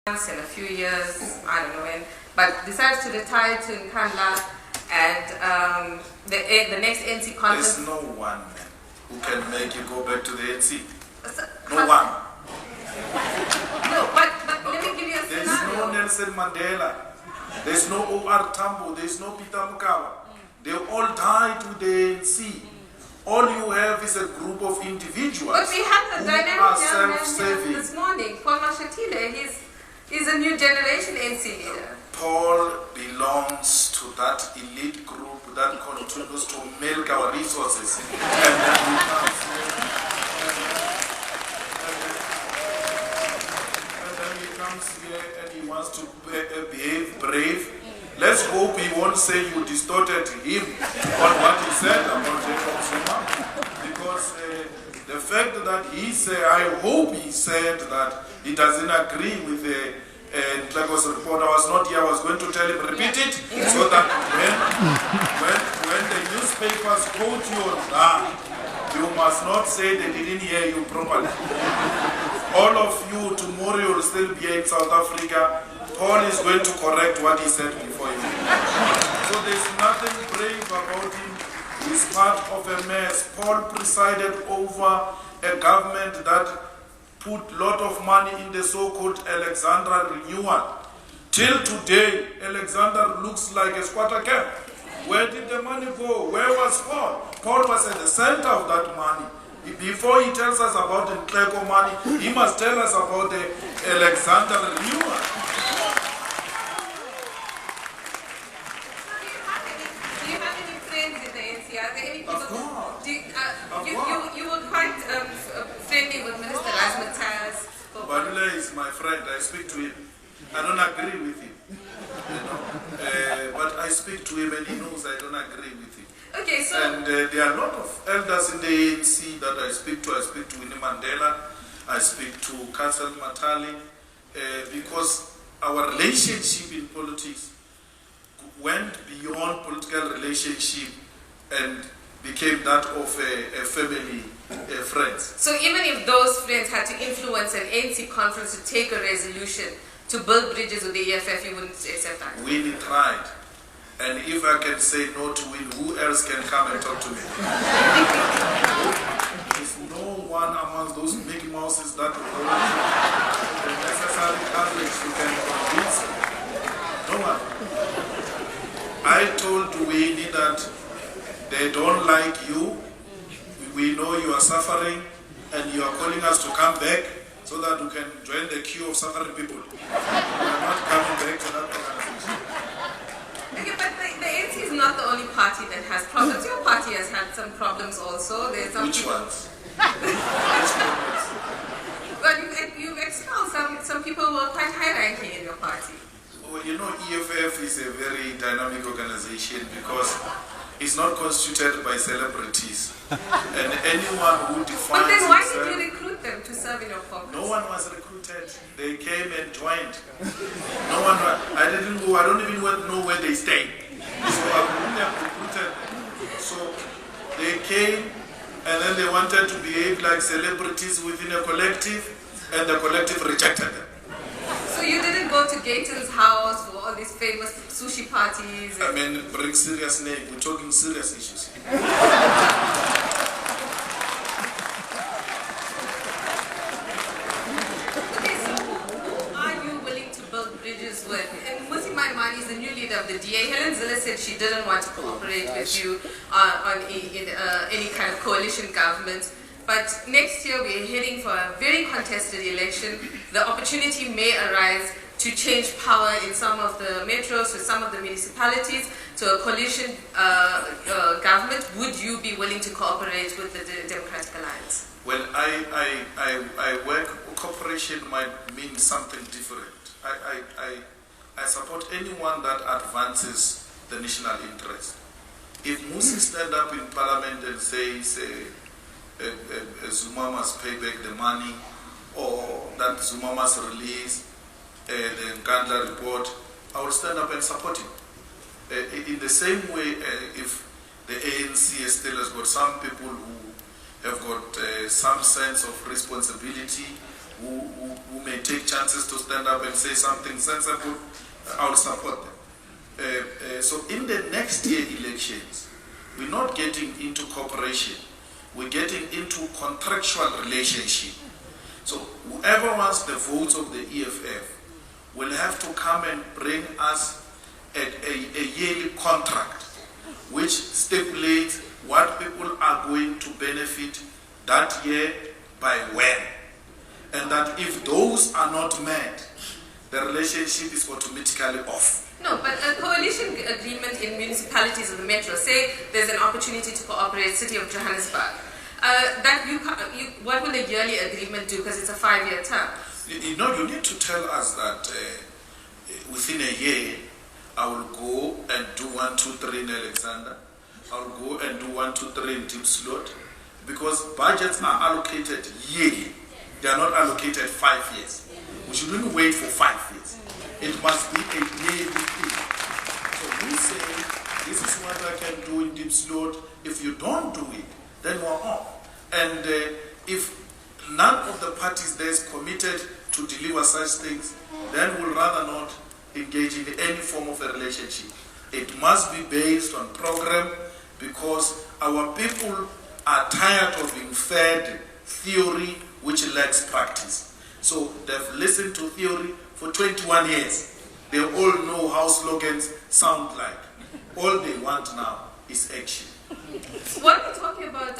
in a few years, I don't know when, but decides to retire to Nkandla, and the next NC conference. There's no one man who can make you go back to the NC. No one. No, but let me give you a There's scenario. no Nelson Mandela. There's no O.R. Tambo. There's no Peter Mukawa. They all died with the ANC. All you have is a group of individuals. But we had the who are dynamic young man self-serving. here this morning, Paul Mashatile. He's a new generation NC leader. Paul belongs to that elite group that continues to milk our resources. And then he comes here and he wants to behave brave. Let's hope he won't say you distorted him on what he said about Jacob Zuma. Because the fact that he said, I hope he said that he doesn't agree with the Nhlako's report. I was not here, I was going to tell him, repeat it, so that when the newspapers quote you on that, you must not say they didn't hear you properly. All of you, tomorrow you will still be in South Africa. Paul is going to correct what he said before you. So there's nothing brave about him. He's part of a mess. Paul presided over a government that put a lot of money in the so-called Alexandra renewal. Till today, Alexander looks like a squatter camp. Where did the money go? Where was Paul? Paul was at the center of that money. Before he tells us about the Nhleko money, he must tell us about the Alexander renewal. Do you have any friends in the NC? Are there any people? Of course. You were quite friendly with Minister Razmataz. Badula is my friend. I speak to him. I don't agree with him. But I speak to him and he knows I don't agree with him. Okay, so... And there are a lot of elders in the ANC that I speak to. I speak to Winnie Mandela. I speak to Council Matali. Because our relationship in politics went beyond political relationship and became that of a family, friends. So even if those friends had to influence an ANC conference to take a resolution to build bridges with the EFF, you wouldn't accept that? Winnie tried. And if I can say no to Winnie, who else can come and talk to me? There's no one amongst those big mouses that will the necessary courage to can convince me. No one. I told Winnie that they don't like you. We know you are suffering and you are calling us to come back so that we can join the queue of suffering people. We are not coming back to that organization. Okay, but the ANC is not the only party that has problems. Your party has had some problems also. There's some Which people... ones? Which ones? Well, you've expelled some people who are quite high-ranking in your party. Well, you know, EFF is a very dynamic organization because it's not constituted by celebrities. And anyone who defines But then why himself, did you recruit them to serve in your caucus? no one was recruited. They came and joined. No one. I didn't go. I don't even know where they stay. So I wouldn't have recruited them. So they came, and then they wanted to behave like celebrities within a collective, and the collective rejected them. So you didn't go to Gayton's house for all these famous sushi parties? I mean, bring serious name. We're talking serious issues. Okay, so who are you willing to build bridges with? And Musi Maimane is the new leader of the DA. Helen Zille said she didn't want to cooperate with you on any kind of coalition government. But next year we're heading for a very contested election. The opportunity may arise to change power in some of the metros, with some of the municipalities, to a coalition government. Would you be willing to cooperate with the Democratic Alliance? Well, I work, cooperation might mean something different. I support anyone that advances the national interest. If Musi stand up in parliament and says Zuma must pay back the money, or that Zuma must release the Nkandla report, I will stand up and support him. In the same way, if the ANC still has got some people who have got some sense of responsibility who may take chances to stand up and say something sensible, I'll support them. So in the next year elections, we're not getting into cooperation, we're getting into contractual relationship. So whoever wants the votes of the EFF will have to come and bring us a yearly contract which stipulates what people are going to benefit that year by when. And that if those are not met, the relationship is automatically off. No, but a coalition agreement in municipalities of the metro, say there's an opportunity to cooperate, City of Johannesburg. What will the yearly agreement do? Because it's a 5-year term. You know, you need to tell us that within a year, I will go and do 1, 2, 3 in Alexander. I will go and do 1, 2, 3 in Deep Slot. Because budgets are allocated yearly. They are not allocated 5 years. We shouldn't wait for 5 years. It must be a yearly thing. So we say, this is what I can do in Deep Slot. If you don't do it, then we're off. And if none of the parties there is committed to deliver such things, then we'll rather not engage in any form of a relationship. It must be based on program, because our people are tired of being fed theory which lacks practice. So they've listened to theory for 21 years. They all know how slogans sound like. All they want now is action. What we're talking about